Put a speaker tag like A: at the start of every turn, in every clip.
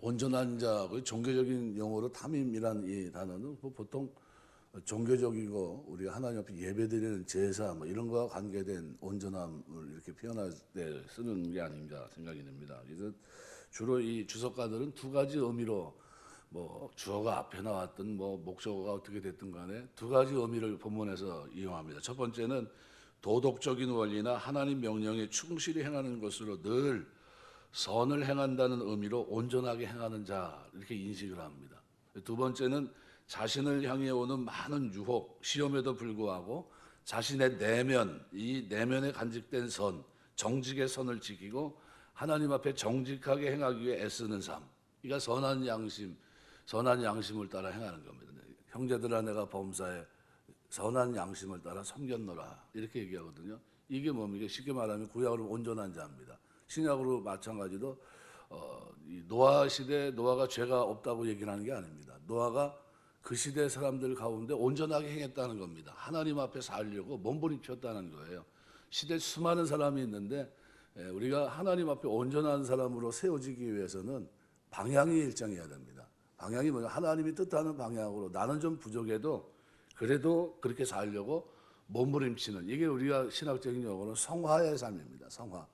A: 온전한 자, 그 종교적인 용어로 탐임이란 이 단어는 보통 종교적이고 우리가 하나님 앞에 예배드리는 제사 뭐 이런 거와 관계된 온전함을 이렇게 표현할 때 쓰는 게 아닌가 생각이 듭니다. 그래서 주로 이 주석가들은 두 가지 의미로 뭐 주어가 앞에 나왔든 뭐 목적어가 어떻게 됐든 간에 두 가지 의미를 본문에서 이용합니다. 첫 번째는 도덕적인 원리나 하나님 명령에 충실히 행하는 것으로 늘 선을 행한다는 의미로 온전하게 행하는 자 이렇게 인식을 합니다. 두 번째는 자신을 향해 오는 많은 유혹, 시험에도 불구하고 자신의 내면, 이 내면에 간직된 선, 정직의 선을 지키고 하나님 앞에 정직하게 행하기 위해 애쓰는 삶. 그러니까 선한 양심을 따라 행하는 겁니다. 형제들아 내가 범사에 선한 양심을 따라 섬겼노라 이렇게 얘기하거든요. 이게 뭡니까? 쉽게 말하면 구약으로 온전한 자입니다. 신약으로 마찬가지로 이 노아 시대 노아가 죄가 없다고 얘기를 하는 게 아닙니다. 노아가 그 시대 사람들 가운데 온전하게 행했다는 겁니다. 하나님 앞에 살려고 몸부림쳤다는 거예요. 시대에 수많은 사람이 있는데 우리가 하나님 앞에 온전한 사람으로 세워지기 위해서는 방향이 일정해야 됩니다. 방향이 뭐냐? 하나님이 뜻하는 방향으로 나는 좀 부족해도 그래도 그렇게 살려고 몸부림치는 이게 우리가 신학적인 용어로 성화의 삶입니다. 성화.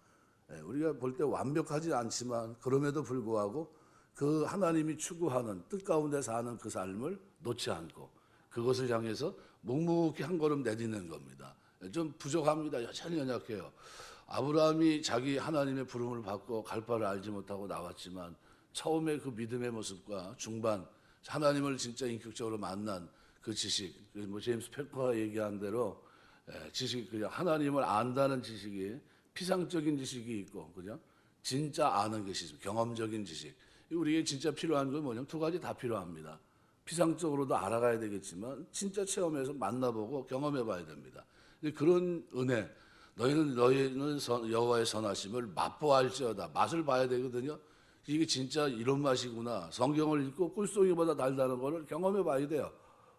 A: 우리가 볼 때 완벽하지 않지만 그럼에도 불구하고 그 하나님이 추구하는 뜻 가운데 사는 그 삶을 놓지 않고 그것을 향해서 묵묵히 한 걸음 내딛는 겁니다. 좀 부족합니다. 여전히 연약해요. 아브라함이 자기 하나님의 부름을 받고 갈 바를 알지 못하고 나왔지만 처음에 그 믿음의 모습과 중반 하나님을 진짜 인격적으로 만난 그 지식, 뭐 제임스 패커가 얘기한 대로 지식, 그냥 하나님을 안다는 지식이 피상적인 지식이 있고, 그죠? 진짜 아는 것이 경험적인 지식. 우리에게 진짜 필요한 건 뭐냐면 두 가지 다 필요합니다. 피상적으로도 알아가야 되겠지만 진짜 체험해서 만나보고 경험해봐야 됩니다. 그런 은혜, 너희는 여호와의 선하심을 맛보아할지어다. 맛을 봐야 되거든요. 이게 진짜 이런 맛이구나. 성경을 읽고 꿀송이보다 달다는 것을 경험해봐야 돼요.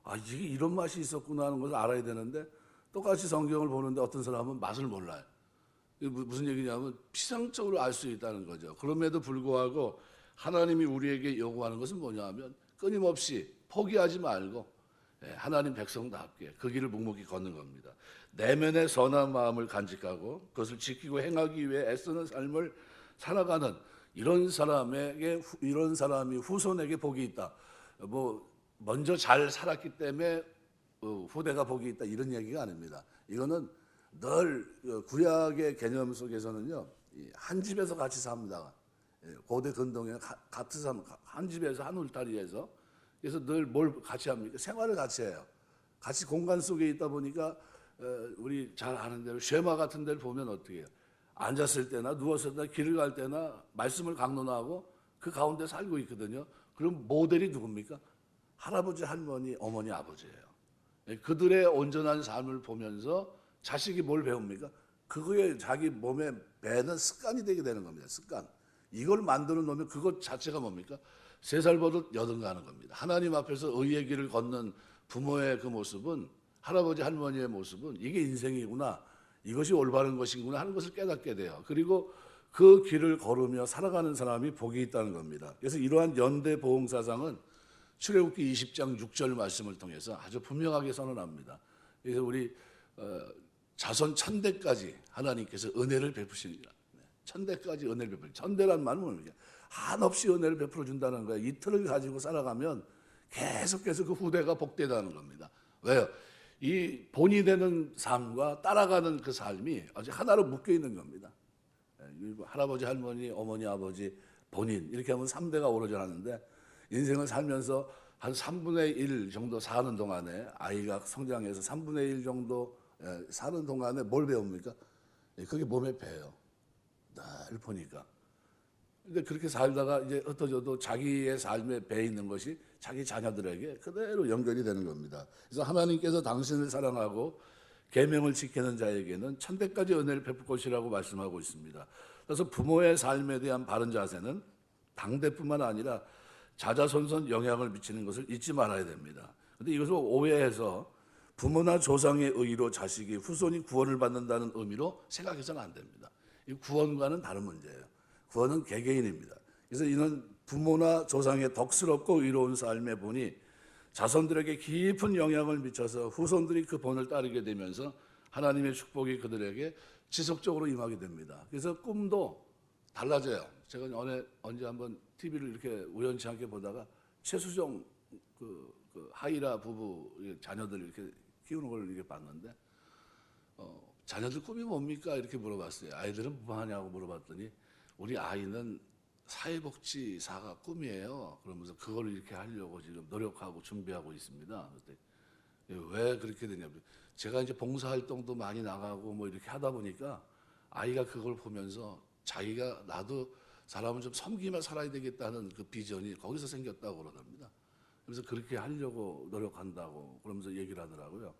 A: 아, 이게 이런 맛이 있었구나 하는 것을 알아야 되는데 똑같이 성경을 보는데 어떤 사람은 맛을 몰라요. 이게 무슨 얘기냐면 피상적으로 알 수 있다는 거죠. 그럼에도 불구하고 하나님이 우리에게 요구하는 것은 뭐냐 하면 끊임없이 포기하지 말고 하나님 백성답게 그 길을 묵묵히 걷는 겁니다. 내면의 선한 마음을 간직하고 그것을 지키고 행하기 위해 애쓰는 삶을 살아가는 이런 사람이 후손에게 복이 있다. 뭐 먼저 잘 살았기 때문에 후대가 복이 있다 이런 얘기가 아닙니다. 이거는 늘 구약의 개념 속에서는요 한 집에서 같이 삽니다. 고대 근동에 같이 삽니다. 한 집에서 한 울타리에서 그래서 늘 뭘 같이 합니까? 생활을 같이 해요. 같이 공간 속에 있다 보니까 우리 잘 아는 대로 쉐마 같은 데를 보면 어떻게 해요? 앉았을 때나 누웠을 때나 길을 갈 때나 말씀을 강론하고 그 가운데 살고 있거든요. 그럼 모델이 누굽니까? 할아버지, 할머니, 어머니, 아버지예요. 그들의 온전한 삶을 보면서 자식이 뭘 배웁니까? 그거에 자기 몸에 배는 습관이 되게 되는 겁니다. 습관. 이걸 만들어 놓으면 그것 자체가 뭡니까? 3살 버릇 여든 가는 겁니다. 하나님 앞에서 의의 길을 걷는 부모의 그 모습은 할아버지 할머니의 모습은 이게 인생이구나. 이것이 올바른 것이구나 하는 것을 깨닫게 돼요. 그리고 그 길을 걸으며 살아가는 사람이 복이 있다는 겁니다. 그래서 이러한 연대 보응 사상은 출애굽기 20장 6절 말씀을 통해서 아주 분명하게 선언합니다. 그래서 우리 자손 천대까지 하나님께서 은혜를 베푸시니라. 천대까지 은혜를 베푸. 천대란 말은 뭡니까? 한없이 은혜를 베풀어 준다는 거예요. 이 틀을 가지고 살아가면 계속해서 그 후대가 복되다는 겁니다. 왜요? 이 본이 되는 삶과 따라가는 그 삶이 아주 하나로 묶여 있는 겁니다. 할아버지, 할머니, 어머니, 아버지, 본인 이렇게 하면 3대가 오로져 하는데 인생을 살면서 한 3분의 1 정도 사는 동안에 아이가 성장해서 3분의 1 정도 사는 동안에 뭘 배웁니까? 그게 몸에 배요. 늘 보니까. 근데 그렇게 살다가 이제 흩어져도 자기의 삶에 배 있는 것이 자기 자녀들에게 그대로 연결이 되는 겁니다. 그래서 하나님께서 당신을 사랑하고 계명을 지키는 자에게는 천대까지 은혜를 베풀 것이라고 말씀하고 있습니다. 그래서 부모의 삶에 대한 바른 자세는 당대뿐만 아니라 자자손손 영향을 미치는 것을 잊지 말아야 됩니다. 그런데 이것을 오해해서 부모나 조상의 의로 자식이 후손이 구원을 받는다는 의미로 생각해서는 안 됩니다. 이 구원과는 다른 문제예요. 구원은 개개인입니다. 그래서 이는 부모나 조상의 덕스럽고 의로운 삶에 보니 자손들에게 깊은 영향을 미쳐서 후손들이 그 본을 따르게 되면서 하나님의 축복이 그들에게 지속적으로 임하게 됩니다. 그래서 꿈도 달라져요. 제가 언제 한번 TV를 이렇게 우연치 않게 보다가 최수종 그 하이라 부부 자녀들 이렇게 키우는 걸 이렇게 봤는데 자녀들 꿈이 뭡니까? 이렇게 물어봤어요. 아이들은 뭐 하냐고 물어봤더니 우리 아이는 사회복지사가 꿈이에요. 그러면서 그걸 이렇게 하려고 지금 노력하고 준비하고 있습니다. 그때 왜 그렇게 되냐면 제가 이제 봉사활동도 많이 나가고 뭐 이렇게 하다 보니까 아이가 그걸 보면서 자기가 나도 사람을 좀 섬기며 살아야 되겠다는 그 비전이 거기서 생겼다고 그러답니다. 그래서 그렇게 하려고 노력한다고 그러면서 얘기를 하더라고요.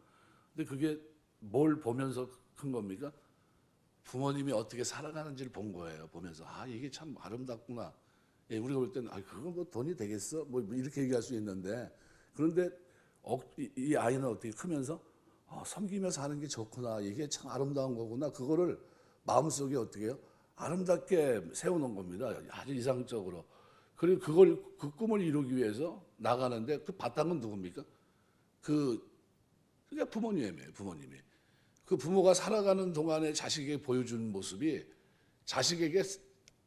A: 근데 그게 뭘 보면서 큰 겁니까? 부모님이 어떻게 살아가는지를 본 거예요. 보면서 이게 참 아름답구나. 예, 우리가 볼 때는 그거 뭐 돈이 되겠어? 뭐 이렇게 얘기할 수 있는데 그런데 이 아이는 어떻게 크면서 섬기며 사는 게 좋구나. 이게 참 아름다운 거구나. 그거를 마음속에 어떻게 해요? 아름답게 세워놓은 겁니다. 아주 이상적으로. 그리고 그 꿈을 이루기 위해서 나가는데 그 바탕은 누굽니까? 그게 부모님이에요. 부모님이. 그 부모가 살아가는 동안에 자식에게 보여준 모습이 자식에게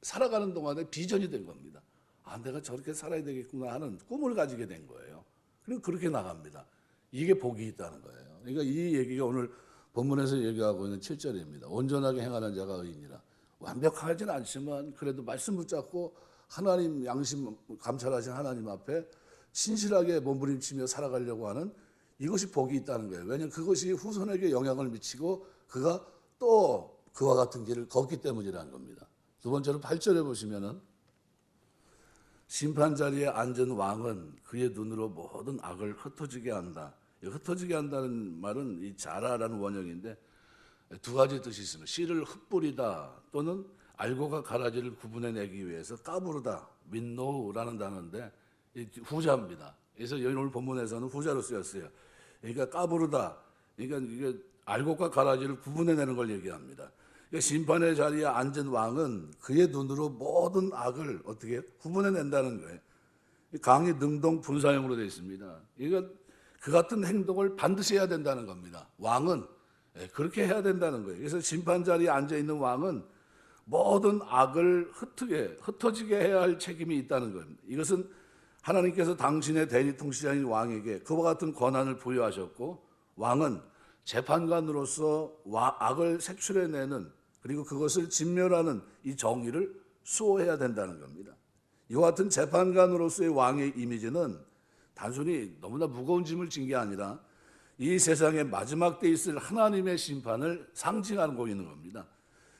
A: 살아가는 동안에 비전이 된 겁니다. 내가 저렇게 살아야 되겠구나 하는 꿈을 가지게 된 거예요. 그리고 그렇게 나갑니다. 이게 복이 있다는 거예요. 그러니까 이 얘기가 오늘 본문에서 얘기하고 있는 7절입니다. 온전하게 행하는 자가 의인이라. 완벽하진 않지만 그래도 말씀 붙잡고 하나님 양심 감찰하신 하나님 앞에 신실하게 몸부림치며 살아가려고 하는 이것이 복이 있다는 거예요. 왜냐하면 그것이 후손에게 영향을 미치고 그가 또 그와 같은 길을 걷기 때문이라는 겁니다. 두 번째로 8절에 보시면은 심판 자리에 앉은 왕은 그의 눈으로 모든 악을 흩어지게 한다. 흩어지게 한다는 말은 이 자라라는 원형인데 두 가지 뜻이 있습니다. 씨를 흩뿌리다 또는 알곡과 가라지를 구분해내기 위해서 까부르다, 민노우라는 단어인데 후자입니다. 그래서 오늘 본문에서는 후자로 쓰였어요. 그러니까 까부르다, 그러니까 이게 알곡과 가라지를 구분해내는 걸 얘기합니다. 그러니까 심판의 자리에 앉은 왕은 그의 눈으로 모든 악을 어떻게 구분해낸다는 거예요. 강이 능동 분사형으로 되어 있습니다. 그러니까 그 같은 행동을 반드시 해야 된다는 겁니다. 왕은 그렇게 해야 된다는 거예요. 그래서 심판 자리에 앉아 있는 왕은 모든 악을 흩어지게 해야 할 책임이 있다는 겁니다. 이것은 하나님께서 당신의 대리 통치자인 왕에게 그와 같은 권한을 부여하셨고 왕은 재판관으로서 악을 색출해내는 그리고 그것을 진멸하는 이 정의를 수호해야 된다는 겁니다. 이와 같은 재판관으로서의 왕의 이미지는 단순히 너무나 무거운 짐을 진 게 아니라 이 세상의 마지막 때 있을 하나님의 심판을 상징하고 있는 겁니다.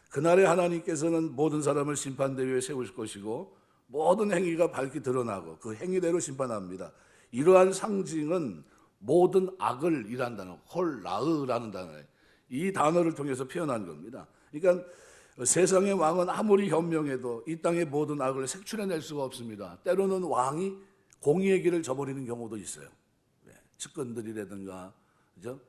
A: 그날에 하나님께서는 모든 사람을 심판대회에 세우실 것이고 모든 행위가 밝히 드러나고 그 행위대로 심판합니다. 이러한 상징은 모든 악을 이란 단어, 홀라으라는 단어예요. 이 단어를 통해서 표현한 겁니다. 그러니까 세상의 왕은 아무리 현명해도 이 땅의 모든 악을 색출해낼 수가 없습니다. 때로는 왕이 공의의 길을 저버리는 경우도 있어요. 측근들이라든가, 그죠?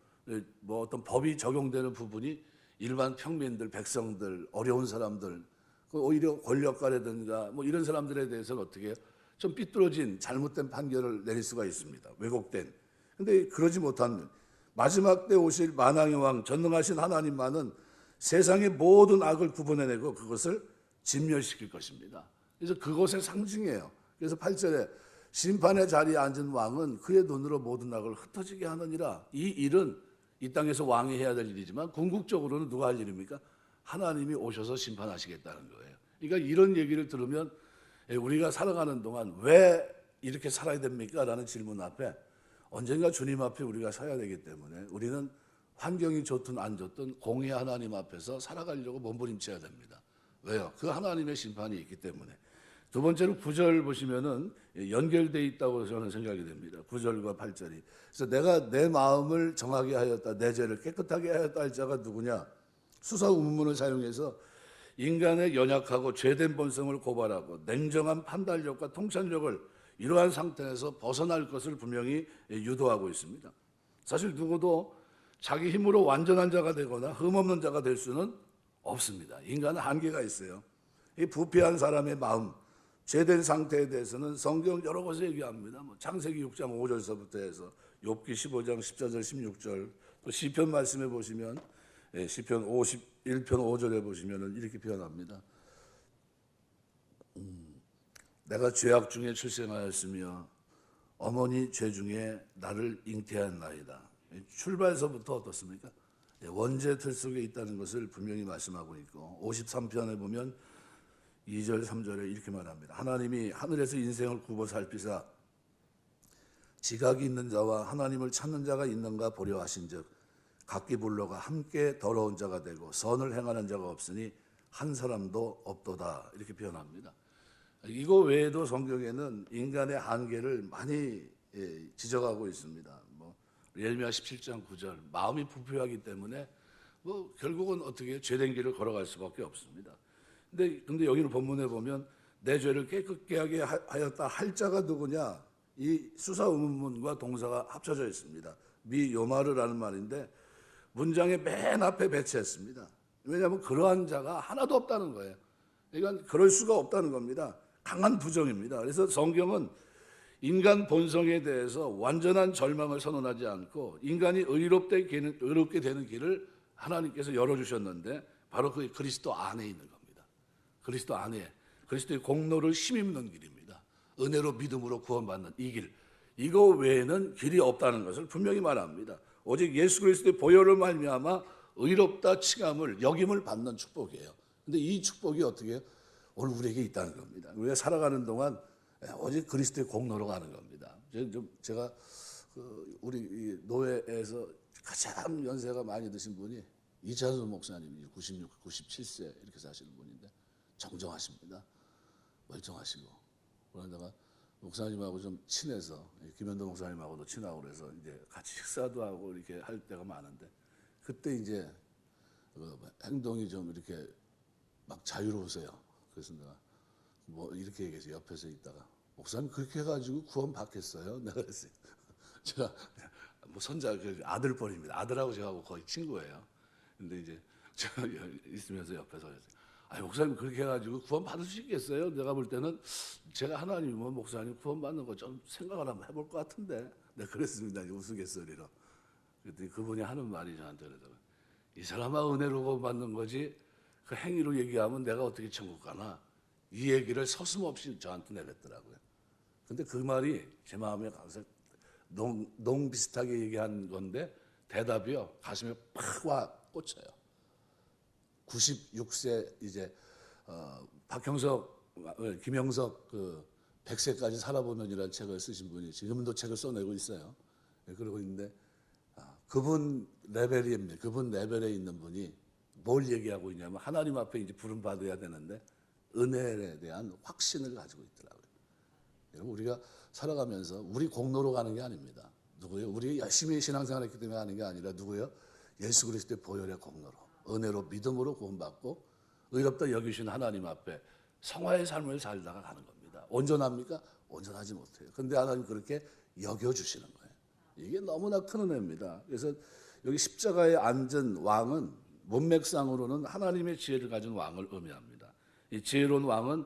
A: 뭐 어떤 법이 적용되는 부분이 일반 평민들, 백성들, 어려운 사람들, 오히려 권력가라든가 뭐 이런 사람들에 대해서는 어떻게 해요? 좀 삐뚤어진 잘못된 판결을 내릴 수가 있습니다. 왜곡된. 근데 그러지 못한 마지막 때 오실 만왕의 왕 전능하신 하나님만은 세상의 모든 악을 구분해내고 그것을 진멸시킬 것입니다. 그래서 그것의 상징이에요. 그래서 8절에 심판의 자리에 앉은 왕은 그의 눈으로 모든 악을 흩어지게 하느니라. 이 일은 이 땅에서 왕이 해야 될 일이지만 궁극적으로는 누가 할 일입니까? 하나님이 오셔서 심판하시겠다는 거예요. 그러니까 이런 얘기를 들으면 우리가 살아가는 동안 왜 이렇게 살아야 됩니까? 라는 질문 앞에 언젠가 주님 앞에 우리가 서야 되기 때문에 우리는 환경이 좋든 안 좋든 공의 하나님 앞에서 살아가려고 몸부림쳐야 됩니다. 왜요? 그 하나님의 심판이 있기 때문에. 두 번째로 9절 보시면은 연결되어 있다고 저는 생각이 됩니다. 9절과 8절이. 그래서 내가 내 마음을 정하게 하였다. 내 죄를 깨끗하게 하였다 할 자가 누구냐? 수사 우문을 사용해서 인간의 연약하고 죄된 본성을 고발하고 냉정한 판단력과 통찰력을 이러한 상태에서 벗어날 것을 분명히 유도하고 있습니다. 사실 누구도 자기 힘으로 완전한 자가 되거나 흠없는 자가 될 수는 없습니다. 인간은 한계가 있어요. 이 부패한 사람의 마음, 죄된 상태에 대해서는 성경 여러 곳에 얘기합니다. 뭐 창세기 6장 5절서부터 해서 욥기 15장 14절 16절, 또 시편 말씀해 보시면 시편 51편 5절에 보시면은 이렇게 표현합니다. 내가 죄악 중에 출생하였으며 어머니 죄 중에 나를 잉태하였나이다. 출발서부터 어떻습니까? 원죄 틀 속에 있다는 것을 분명히 말씀하고 있고, 53편에 보면 2절 3절에 이렇게 말합니다. 하나님이 하늘에서 인생을 굽어 살피사 지각이 있는 자와 하나님을 찾는 자가 있는가 보려 하신즉 각기 불러가 함께 더러운 자가 되고 선을 행하는 자가 없으니 한 사람도 없도다. 이렇게 표현합니다. 이거 외에도 성경에는 인간의 한계를 많이 지적하고 있습니다. 뭐 예레미야 17장 9절, 마음이 부패하기 때문에 뭐 결국은 어떻게 죄된 길을 걸어갈 수밖에 없습니다. 근데 여기는 본문에 보면 내 죄를 깨끗게 하게 하였다 할 자가 누구냐? 이 수사 의문문과 동사가 합쳐져 있습니다. 미 요마르라는 말인데 문장의 맨 앞에 배치했습니다. 왜냐하면 그러한 자가 하나도 없다는 거예요. 그러니까 그럴 수가 없다는 겁니다. 강한 부정입니다. 그래서 성경은 인간 본성에 대해서 완전한 절망을 선언하지 않고 인간이 의롭게 되는 길을 하나님께서 열어주셨는데 바로 그 그리스도 안에 있는 겁니다. 그리스도 안에 그리스도의 공로를 힘입는 길입니다. 은혜로 믿음으로 구원받는 이 길, 이거 외에는 길이 없다는 것을 분명히 말합니다. 오직 예수 그리스도의 보혈을 말미암아 의롭다 칭함을 역임을 받는 축복이에요. 근데 이 축복이 어떻게 해요? 오늘 우리에게 있다는 겁니다. 우리가 살아가는 동안 오직 그리스도의 공로로 가는 겁니다. 제가 우리 노회에서 가장 연세가 많이 드신 분이 이찬수 목사님이 96, 97세 이렇게 사시는 분인데 정정하십니다. 멀쩡하시고. 그러다가 목사님하고 좀 친해서 김현도 목사님하고도 친하고 그래서 이제 같이 식사도 하고 이렇게 할 때가 많은데 그때 이제 행동이 좀 이렇게 막 자유로우세요. 그래서 내가 뭐 이렇게 얘기해서 옆에서 있다가 목사님 그렇게 해가지고 구원 받겠어요? 내가 그랬어요. 제가 뭐 손자 아들뻘입니다. 아들하고 제가 거의 친구예요. 근데 이제 제가 있으면서 옆에서 그랬어요. 아니 목사님 그렇게 해가지고 구원 받을 수 있겠어요? 내가 볼 때는 제가 하나님이면 목사님 구원 받는 거 좀 생각을 한번 해볼 것 같은데. 내가 그랬습니다. 우스갯소리로. 그랬더니 그분이 하는 말이 저한테 그러더라고요. 이 사람아 은혜로 구원 받는 거지 그 행위로 얘기하면 내가 어떻게 천국 가나? 이 얘기를 서슴없이 저한테 내뱉더라고요. 근데 그 말이 제 마음에 가서 농 비슷하게 얘기한 건데 대답이요 가슴에 팍 와 꽂혀요. 96세 이제 김영석 그 100세까지 살아보면이라는 책을 쓰신 분이 지금도 책을 써내고 있어요. 그러고 있는데 그분 레벨입니다. 그분 레벨에 있는 분이 뭘 얘기하고 있냐면 하나님 앞에 이제 부름 받아야 되는데 은혜에 대한 확신을 가지고 있더라고요. 여러분 우리가 살아가면서 우리 공로로 가는 게 아닙니다. 누구요? 우리 열심히 신앙생활했기 때문에 하는 게 아니라 누구요? 예수 그리스도의 보혈의 공로로 은혜로 믿음으로 구원받고 의롭다 여기신 하나님 앞에 성화의 삶을 살다가 가는 겁니다. 온전합니까? 온전하지 못해요. 그런데 하나님 그렇게 여겨주시는 거예요. 이게 너무나 큰 은혜입니다. 그래서 여기 십자가에 앉은 왕은 문맥상으로는 하나님의 지혜를 가진 왕을 의미합니다. 이 지혜로운 왕은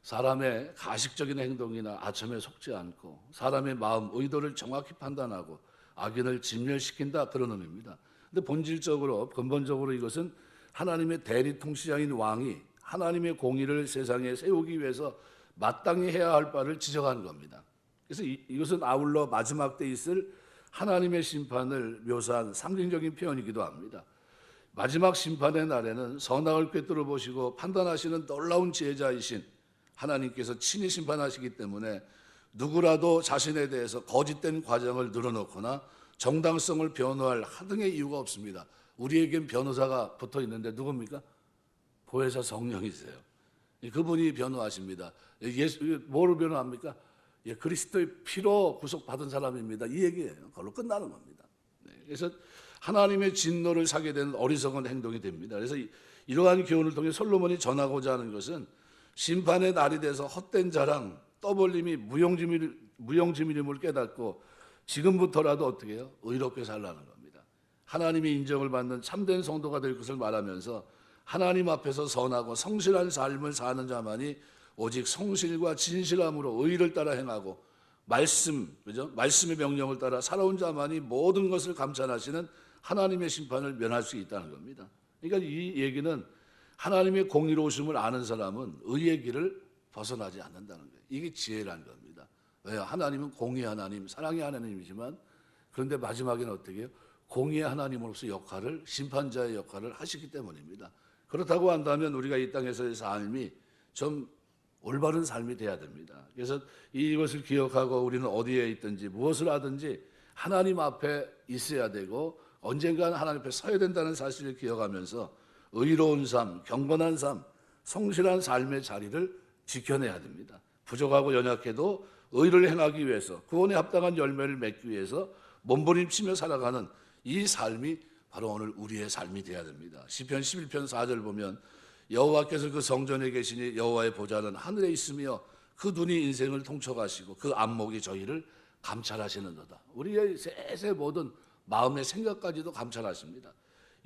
A: 사람의 가식적인 행동이나 아첨에 속지 않고 사람의 마음, 의도를 정확히 판단하고 악인을 진멸시킨다 그런 의미입니다. 근데 본질적으로 근본적으로 이것은 하나님의 대리 통치자인 왕이 하나님의 공의를 세상에 세우기 위해서 마땅히 해야 할 바를 지적하는 겁니다. 그래서 이것은 아울러 마지막 때 있을 하나님의 심판을 묘사한 상징적인 표현이기도 합니다. 마지막 심판의 날에는 선악을 꿰뚫어 보시고 판단하시는 놀라운 지혜자이신 하나님께서 친히 심판하시기 때문에 누구라도 자신에 대해서 거짓된 과정을 늘어놓거나 정당성을 변호할 하등의 이유가 없습니다. 우리에겐 변호사가 붙어 있는데 누굽니까? 보혜사 성령이세요. 그분이 변호하십니다. 뭐를 변호합니까? 그리스도의 피로 구속받은 사람입니다. 이 얘기예요. 그걸로 끝나는 겁니다. 그래서 하나님의 진노를 사게 되는 어리석은 행동이 됩니다. 그래서 이러한 교훈을 통해 솔로몬이 전하고자 하는 것은 심판의 날이 돼서 헛된 자랑, 떠벌림이 무용지물임을 깨닫고 지금부터라도 어떻게 해요? 의롭게 살라는 겁니다. 하나님의 인정을 받는 참된 성도가 될 것을 말하면서 하나님 앞에서 선하고 성실한 삶을 사는 자만이 오직 성실과 진실함으로 의를 따라 행하고 그죠? 말씀의 명령을 따라 살아온 자만이 모든 것을 감찰하시는 하나님의 심판을 면할 수 있다는 겁니다. 그러니까 이 얘기는 하나님의 공의로우심을 아는 사람은 의의 길을 벗어나지 않는다는 거예요. 이게 지혜라는 겁니다. 왜요? 하나님은 공의 하나님, 사랑의 하나님이지만 그런데 마지막에는 어떻게 해요? 공의의 하나님으로서 역할을, 심판자의 역할을 하시기 때문입니다. 그렇다고 한다면 우리가 이 땅에서의 삶이 좀 올바른 삶이 돼야 됩니다. 그래서 이것을 기억하고 우리는 어디에 있든지 무엇을 하든지 하나님 앞에 있어야 되고 언젠가는 하나님 앞에 서야 된다는 사실을 기억하면서 의로운 삶, 경건한 삶, 성실한 삶의 자리를 지켜내야 됩니다. 부족하고 연약해도 의를 행하기 위해서 구원에 합당한 열매를 맺기 위해서 몸부림치며 살아가는 이 삶이 바로 오늘 우리의 삶이 되어야 됩니다. 시편 11편 4절 보면 여호와께서 그 성전에 계시니 여호와의 보좌는 하늘에 있으며 그 눈이 인생을 통쳐가시고 그 안목이 저희를 감찰하시는도다. 우리의 세세 모든 마음의 생각까지도 감찰하십니다.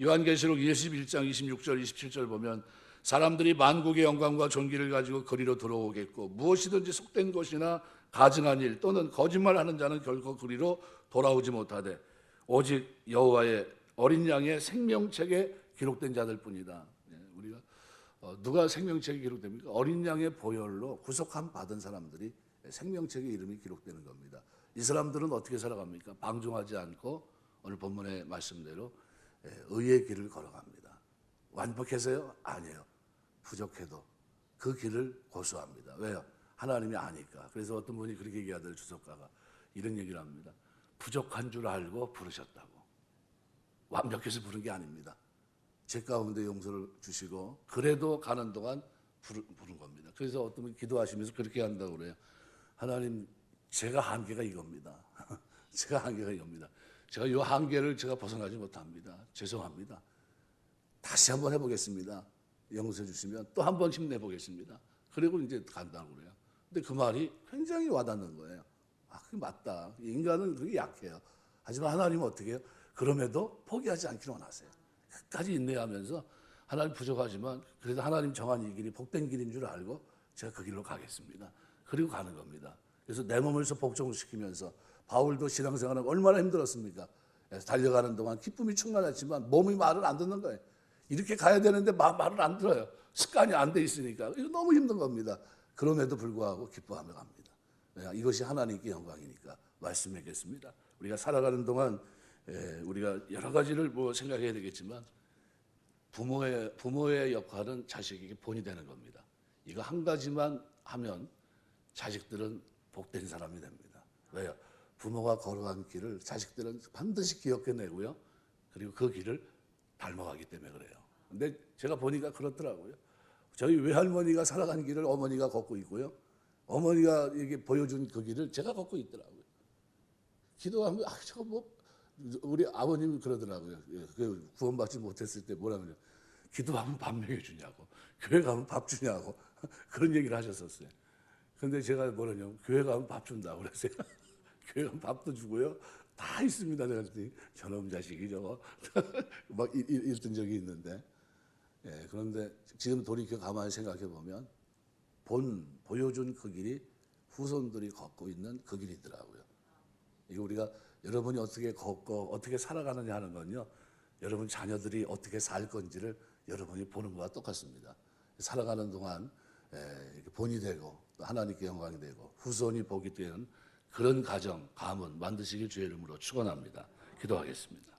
A: 요한계시록 21장 26절 27절 보면 사람들이 만국의 영광과 존귀를 가지고 거리로 들어오겠고 무엇이든지 속된 것이나 가증한 일 또는 거짓말하는 자는 결코 그리로 돌아오지 못하되 오직 여호와의 어린 양의 생명책에 기록된 자들뿐이다. 우리가 누가 생명책에 기록됩니까? 어린 양의 보혈로 구속함 받은 사람들이 생명책에 이름이 기록되는 겁니다. 이 사람들은 어떻게 살아갑니까? 방종하지 않고 오늘 본문의 말씀대로 의의 길을 걸어갑니다. 완벽해서요? 아니에요. 부족해도 그 길을 고수합니다. 왜요? 하나님이 아니까. 그래서 어떤 분이 그렇게 얘기하더라고요. 주석가가 이런 얘기를 합니다. 부족한 줄 알고 부르셨다고. 완벽해서 부른 게 아닙니다. 제 가운데 용서를 주시고 그래도 가는 동안 부른 겁니다. 그래서 어떤 분이 기도하시면서 그렇게 한다고 그래요. 하나님, 제가 한계가 이겁니다. 제가 한계가 이겁니다. 제가 이 한계를 제가 벗어나지 못합니다. 죄송합니다. 다시 한번 해보겠습니다. 용서해 주시면 또 한 번 힘내보겠습니다. 그리고 이제 간다고 그래요. 근데 그 말이 굉장히 와닿는 거예요. 아, 그게 맞다. 인간은 그게 약해요. 하지만 하나님은 어떻게 해요? 그럼에도 포기하지 않기를 원하세요. 끝까지 인내하면서 하나님 부족하지만 그래도 하나님 정한 이 길이 복된 길인 줄 알고 제가 그 길로 가겠습니다. 그리고 가는 겁니다. 그래서 내 몸을 복종시키면서 바울도 신앙생활은 얼마나 힘들었습니까? 달려가는 동안 기쁨이 충만했지만 몸이 말을 안 듣는 거예요. 이렇게 가야 되는데 말을 안 들어요. 습관이 안 돼 있으니까. 이거 너무 힘든 겁니다. 그럼에도 불구하고 기뻐하며 갑니다. 이것이 하나님께 영광이니까 말씀하겠습니다. 우리가 살아가는 동안 우리가 여러 가지를 생각해야 되겠지만 부모의 역할은 자식에게 본이 되는 겁니다. 이거 한 가지만 하면 자식들은 복된 사람이 됩니다. 왜요? 부모가 걸어간 길을 자식들은 반드시 기억해내고요. 그리고 그 길을 닮아가기 때문에 그래요. 근데 제가 보니까 그렇더라고요. 저희 외할머니가 살아간 길을 어머니가 걷고 있고요. 어머니가 이게 보여준 그 길을 제가 걷고 있더라고요. 기도하면 저거 우리 아버님이 그러더라고요. 구원받지 못했을 때 뭐라 그래요? 기도하면 밥 먹여주냐고, 교회 가면 밥 주냐고 그런 얘기를 하셨었어요. 근데 제가 뭐라냐면 교회 가면 밥 준다고 그랬어요. 교회 가면 밥도 주고요. 다 있습니다. 내가 그랬더니 저놈 자식이 저거 막 이랬던 적이 있는데 그런데 지금 돌이켜 가만히 생각해 보면 보여준 그 길이 후손들이 걷고 있는 그 길이더라고요. 이거 우리가 여러분이 어떻게 걷고 어떻게 살아가느냐 하는 건요. 여러분 자녀들이 어떻게 살 건지를 여러분이 보는 것과 똑같습니다. 살아가는 동안 본이 되고 또 하나님께 영광이 되고 후손이 복이 되는 그런 가정, 가문 만드시길 주의 이름으로 축원합니다. 기도하겠습니다.